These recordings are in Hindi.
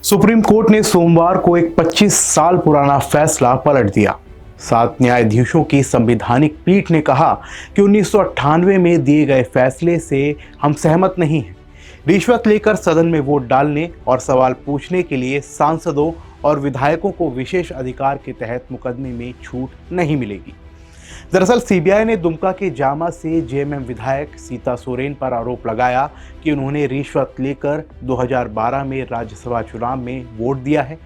सुप्रीम कोर्ट ने सोमवार को एक 25 साल पुराना फैसला पलट दिया। 7 न्यायाधीशों की संवैधानिक पीठ ने कहा कि 1998 में दिए गए फैसले से हम सहमत नहीं हैं। रिश्वत लेकर सदन में वोट डालने और सवाल पूछने के लिए सांसदों और विधायकों को विशेष अधिकार के तहत मुकदमे में छूट नहीं मिलेगी। दरअसल सीबीआई ने दुमका के जामा से जेएमएम विधायक सीता सोरेन पर आरोप लगाया कि उन्होंने रिश्वत लेकर 2012 में राज्यसभा चुनाव में वोट दिया है।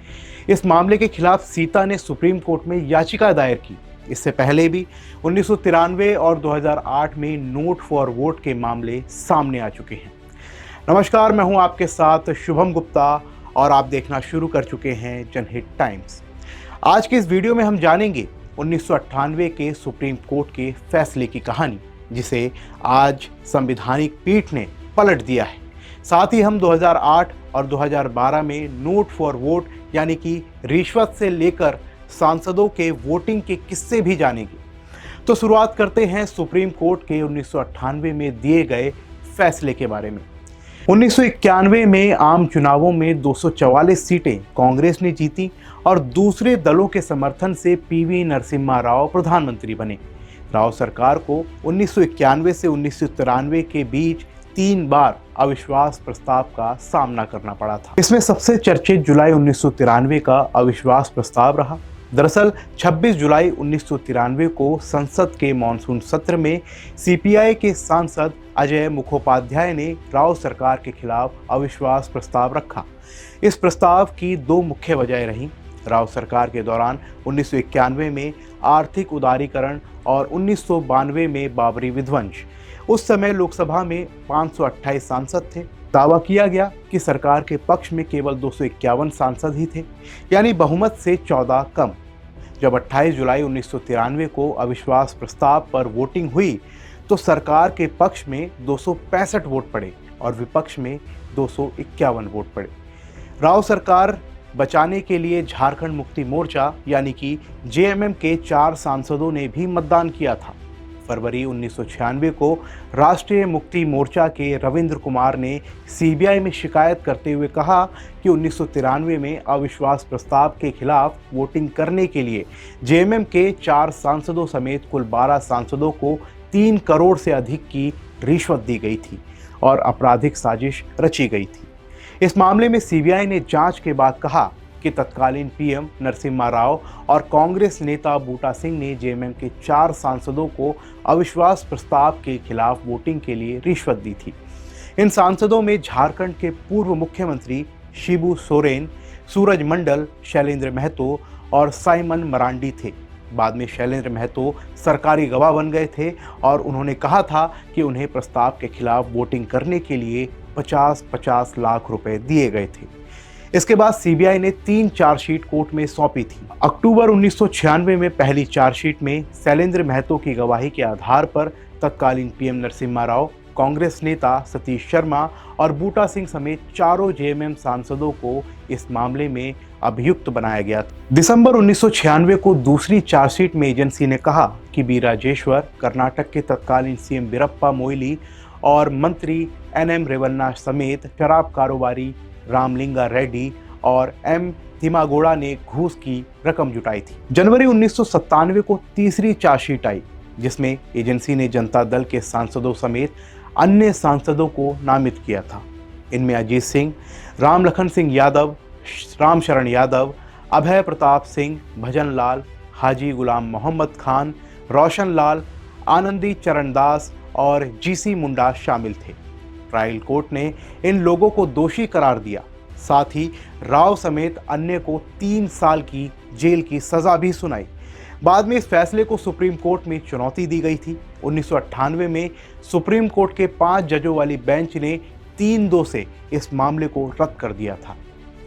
इस मामले के खिलाफ सीता ने सुप्रीम कोर्ट में याचिका दायर की। इससे पहले भी 1993 और 2008 में नोट फॉर वोट के मामले सामने आ चुके हैं। नमस्कार, मैं हूं आपके साथ शुभम गुप्ता और आप देखना शुरू कर चुके हैं जनहित टाइम्स। आज के इस वीडियो में हम जानेंगे 1998 के सुप्रीम कोर्ट के फैसले की कहानी, जिसे आज संवैधानिक पीठ ने पलट दिया है। साथ ही हम 2008 और 2012 में नोट फॉर वोट यानी कि रिश्वत से लेकर सांसदों के वोटिंग के किस्से भी जानेंगे। तो शुरुआत करते हैं सुप्रीम कोर्ट के 1998 में दिए गए फैसले के बारे में। 1991 में आम चुनावों में 244 सीटें कांग्रेस ने जीती और दूसरे दलों के समर्थन से पीवी नरसिम्हा राव प्रधानमंत्री बने। राव सरकार को 1991 से 1993 के बीच 3 बार अविश्वास प्रस्ताव का सामना करना पड़ा था। इसमें सबसे चर्चित जुलाई 1993 का अविश्वास प्रस्ताव रहा। दरअसल 26 जुलाई 1993 को संसद के मॉनसून सत्र में सीपीआई के सांसद अजय मुखोपाध्याय ने राव सरकार के खिलाफ अविश्वास प्रस्ताव रखा। इस प्रस्ताव की 2 मुख्य वजह रहीं। राव सरकार के दौरान 1991 में आर्थिक उदारीकरण और 1992 में बाबरी विध्वंस। उस समय लोकसभा में 528 सांसद थे। दावा किया गया कि सरकार के पक्ष में केवल 251 सांसद ही थे, यानी बहुमत से 14 कम। जब 28 जुलाई 1993 को अविश्वास प्रस्ताव पर वोटिंग हुई तो सरकार के पक्ष में 265 वोट पड़े और विपक्ष में 251 वोट पड़े। राव सरकार बचाने के लिए झारखंड मुक्ति मोर्चा यानी कि जेएमएम के 4 सांसदों ने भी मतदान किया था। फरवरी 1996 को राष्ट्रीय मुक्ति मोर्चा के रविंद्र कुमार ने सीबीआई में शिकायत करते हुए कहा कि 1993 में अविश्वास प्रस्ताव के खिलाफ वोटिंग करने के लिए जेएमएम के 4 सांसदों समेत कुल 12 सांसदों को 3 करोड़ से अधिक की रिश्वत दी गई थी और आपराधिक साजिश रची गई थी। इस मामले में सीबीआई ने जांच के बाद कहा कि तत्कालीन पीएम नरसिम्हा राव और कांग्रेस नेता बूटा सिंह ने जेएमएम के 4 सांसदों को अविश्वास प्रस्ताव के खिलाफ वोटिंग के लिए रिश्वत दी थी। इन सांसदों में झारखंड के पूर्व मुख्यमंत्री शिबू सोरेन, सूरज मंडल, शैलेंद्र महतो और साइमन मरांडी थे। बाद में शैलेंद्र महतो सरकारी गवाह बन गए थे और उन्होंने कहा था कि उन्हें प्रस्ताव के खिलाफ वोटिंग करने के लिए 50-50 लाख रुपए दिए गए थे। इसके बाद सीबीआई ने 3 चार्जशीट कोर्ट में सौंपी थी। अक्टूबर 1996 में पहली चार्जशीट में शैलेंद्र महतो की गवाही के आधार पर तत्कालीन पीएम नरसिम्हा राव, कांग्रेस नेता सतीश शर्मा और बूटा सिंह समेत 4 जेएमएम सांसदों को इस मामले में अभियुक्त बनाया गया था। दिसंबर 1996 को दूसरी चार्जशीट में एजेंसी ने कहा कि बी राजेश्वर, कर्नाटक के तत्कालीन सीएम वीरप्पा मोइली और मंत्री एनएम रेवन्ना समेत शराब कारोबारी रामलिंगा रेड्डी और एम थिमागोड़ा ने घूस की रकम जुटाई थी। जनवरी 1997 को तीसरी चार्जशीट आई, जिसमें एजेंसी ने जनता दल के सांसदों समेत अन्य सांसदों को नामित किया था। इनमें अजीत सिंह, राम लखन सिंह यादव, राम शरण यादव, अभय प्रताप सिंह, भजन लाल, हाजी गुलाम मोहम्मद खान, रोशन लाल, आनंदी चरणदास और जीसी मुंडा शामिल थे। ट्रायल कोर्ट ने इन लोगों को दोषी करार दिया। साथ ही राव समेत अन्य को 3 साल की जेल की सजा भी सुनाई। बाद में इस फैसले को सुप्रीम कोर्ट में चुनौती दी गई थी। 1998 में सुप्रीम कोर्ट के 5 जजों वाली बेंच ने 3-2 से इस मामले को रद्द कर दिया था।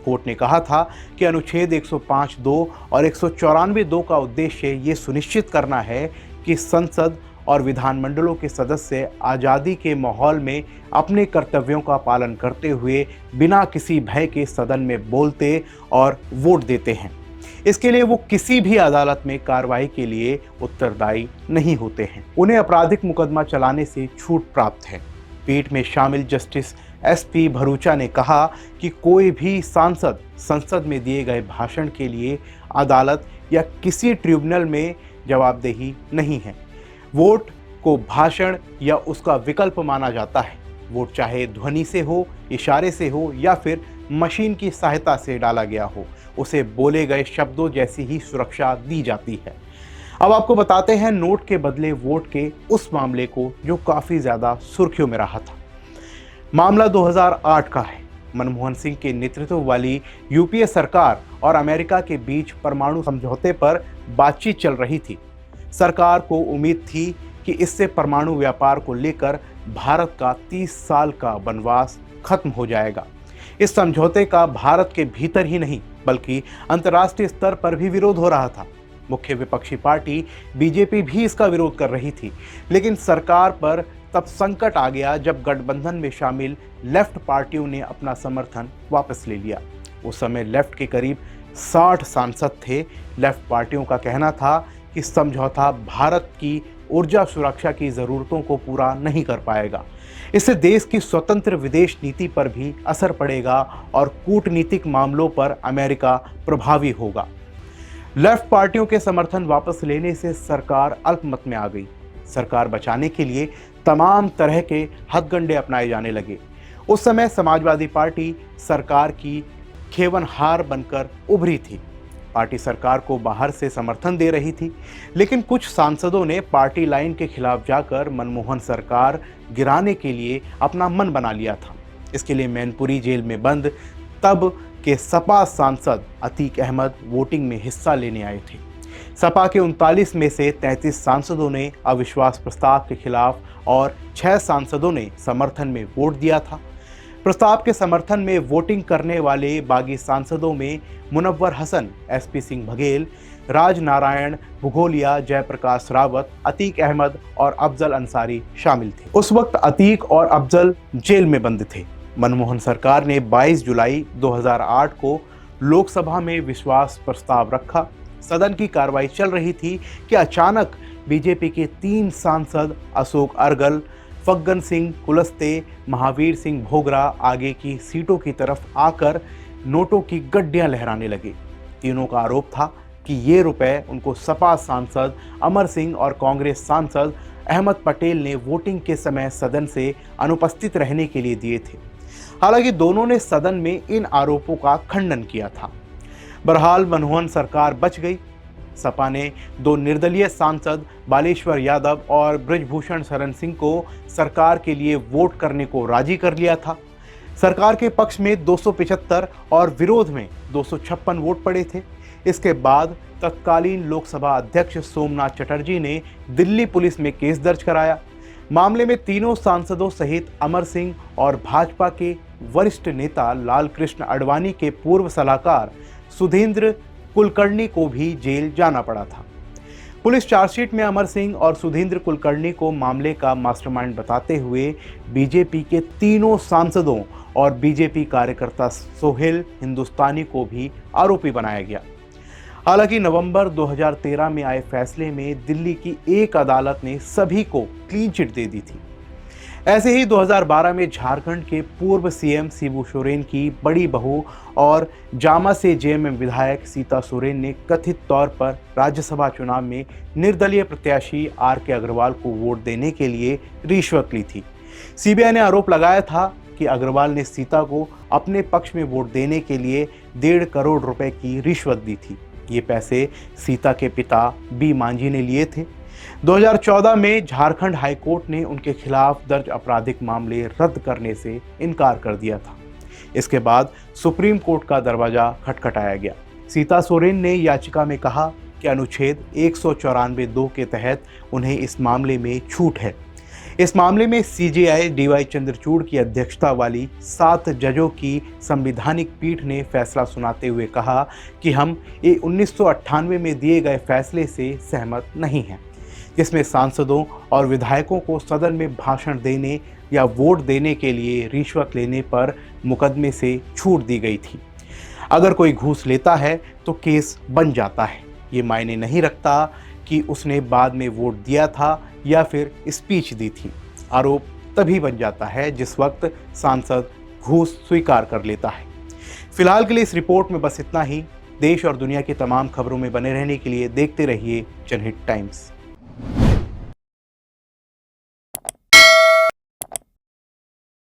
कोर्ट ने कहा था कि अनुच्छेद 105(2) और 194(2) का उद्देश्य ये सुनिश्चित करना है कि संसद और विधानमंडलों के सदस्य आज़ादी के माहौल में अपने कर्तव्यों का पालन करते हुए बिना किसी भय के सदन में बोलते और वोट देते हैं। इसके लिए वो किसी भी अदालत में कार्रवाई के लिए उत्तरदायी नहीं होते हैं। उन्हें आपराधिक मुकदमा चलाने से छूट प्राप्त है। पीठ में शामिल जस्टिस SP भरूचा ने कहा कि कोई भी सांसद संसद में दिए गए भाषण के लिए अदालत या किसी ट्रिब्यूनल में जवाबदेही नहीं है। वोट को भाषण या उसका विकल्प माना जाता है। वोट चाहे ध्वनि से हो, इशारे से हो या फिर मशीन की सहायता से डाला गया हो, उसे बोले गए शब्दों जैसी ही सुरक्षा दी जाती है। अब आपको बताते हैं नोट के बदले वोट के उस मामले को जो काफ़ी ज़्यादा सुर्खियों में रहा था। मामला 2008 का है। मनमोहन सिंह के नेतृत्व वाली UPA सरकार और अमेरिका के बीच परमाणु समझौते पर बातचीत चल रही थी। सरकार को उम्मीद थी कि इससे परमाणु व्यापार को लेकर भारत का 30 साल का वनवास खत्म हो जाएगा। इस समझौते का भारत के भीतर ही नहीं बल्कि अंतर्राष्ट्रीय स्तर पर भी विरोध हो रहा था। मुख्य विपक्षी पार्टी BJP भी इसका विरोध कर रही थी, लेकिन सरकार पर तब संकट आ गया जब गठबंधन में शामिल लेफ्ट पार्टियों ने अपना समर्थन वापस ले लिया। उस समय लेफ्ट के करीब 60 सांसद थे। लेफ्ट पार्टियों का कहना था कि समझौता भारत की ऊर्जा सुरक्षा की ज़रूरतों को पूरा नहीं कर पाएगा। इससे देश की स्वतंत्र विदेश नीति पर भी असर पड़ेगा और कूटनीतिक मामलों पर अमेरिका प्रभावी होगा। लेफ्ट पार्टियों के समर्थन वापस लेने से सरकार अल्पमत में आ गई। सरकार बचाने के लिए तमाम तरह के हथकंडे अपनाए जाने लगे। उस समय समाजवादी पार्टी सरकार की खेवनहार बनकर उभरी थी। पार्टी सरकार को बाहर से समर्थन दे रही थी, लेकिन कुछ सांसदों ने पार्टी लाइन के खिलाफ जाकर मनमोहन सरकार गिराने के लिए अपना मन बना लिया था। इसके लिए मैनपुरी जेल में बंद तब के सपा सांसद अतीक अहमद वोटिंग में हिस्सा लेने आए थे। सपा के 39 में से 33 सांसदों ने अविश्वास प्रस्ताव के खिलाफ और 6 सांसदों ने समर्थन में वोट दिया था। प्रस्ताव के समर्थन में वोटिंग करने वाले बागी सांसदों में मुनव्वर हसन, SP सिंह बघेल, राज नारायण भुगोलिया, जयप्रकाश रावत, अतीक अहमद और अफजल अंसारी शामिल थे। उस वक्त अतीक और अफजल जेल में बंद थे। मनमोहन सरकार ने 22 जुलाई 2008 को लोकसभा में विश्वास प्रस्ताव रखा। सदन की कार्रवाई चल रही थी कि अचानक BJP के 3 सांसद अशोक अर्गल, फग्गन सिंह कुलस्ते, महावीर सिंह भोगरा आगे की सीटों की तरफ आकर नोटों की गड्डियां लहराने लगे। तीनों का आरोप था कि ये रुपए उनको सपा सांसद अमर सिंह और कांग्रेस सांसद अहमद पटेल ने वोटिंग के समय सदन से अनुपस्थित रहने के लिए दिए थे। हालांकि दोनों ने सदन में इन आरोपों का खंडन किया था। बहरहाल मनमोहन सरकार बच गई। सपा ने 2 निर्दलीय सांसद बालेश्वर यादव और ब्रजभूषण शरण सिंह को सरकार के लिए वोट करने को राजी कर लिया था। सरकार के पक्ष में 275 और विरोध में 256 वोट पड़े थे। इसके बाद तत्कालीन लोकसभा अध्यक्ष सोमनाथ चटर्जी ने दिल्ली पुलिस में केस दर्ज कराया। मामले में तीनों सांसदों सहित अमर सिंह और भाजपा के वरिष्ठ नेता लाल कृष्ण आडवाणी के पूर्व सलाहकार सुधींद्र कुलकर्णी को भी जेल जाना पड़ा था। पुलिस चार्जशीट में अमर सिंह और सुधींद्र कुलकर्णी को मामले का मास्टरमाइंड बताते हुए BJP के तीनों सांसदों और BJP कार्यकर्ता सोहेल हिंदुस्तानी को भी आरोपी बनाया गया। हालांकि नवंबर 2013 में आए फैसले में दिल्ली की एक अदालत ने सभी को क्लीन चिट दे दी थी। ऐसे ही 2012 में झारखंड के पूर्व CM शिबू सोरेन की बड़ी बहू और जामा से JMM विधायक सीता सोरेन ने कथित तौर पर राज्यसभा चुनाव में निर्दलीय प्रत्याशी RK अग्रवाल को वोट देने के लिए रिश्वत ली थी। CBI ने आरोप लगाया था कि अग्रवाल ने सीता को अपने पक्ष में वोट देने के लिए 1.5 करोड़ रुपए की रिश्वत दी थी। ये पैसे सीता के पिता B मांझी ने लिए थे। 2014 में झारखंड हाईकोर्ट ने उनके खिलाफ दर्ज आपराधिक मामले रद्द करने से इनकार कर दिया था। इसके बाद सुप्रीम कोर्ट का दरवाजा खटखटाया गया। सीता सोरेन ने याचिका में कहा कि अनुच्छेद 194(2) के तहत उन्हें इस मामले में छूट है। इस मामले में CJI DY चंद्रचूड़ की अध्यक्षता वाली 7 जजों की संवैधानिक पीठ ने फैसला सुनाते हुए कहा कि हम 1998 में दिए गए फैसले से सहमत नहीं हैं, जिसमें सांसदों और विधायकों को सदन में भाषण देने या वोट देने के लिए रिश्वत लेने पर मुकदमे से छूट दी गई थी। अगर कोई घूस लेता है तो केस बन जाता है। ये मायने नहीं रखता कि उसने बाद में वोट दिया था या फिर स्पीच दी थी। आरोप तभी बन जाता है जिस वक्त सांसद घूस स्वीकार कर लेता है। फिलहाल के लिए इस रिपोर्ट में बस इतना ही। देश और दुनिया की तमाम खबरों में बने रहने के लिए देखते रहिए जनहित टाइम्स।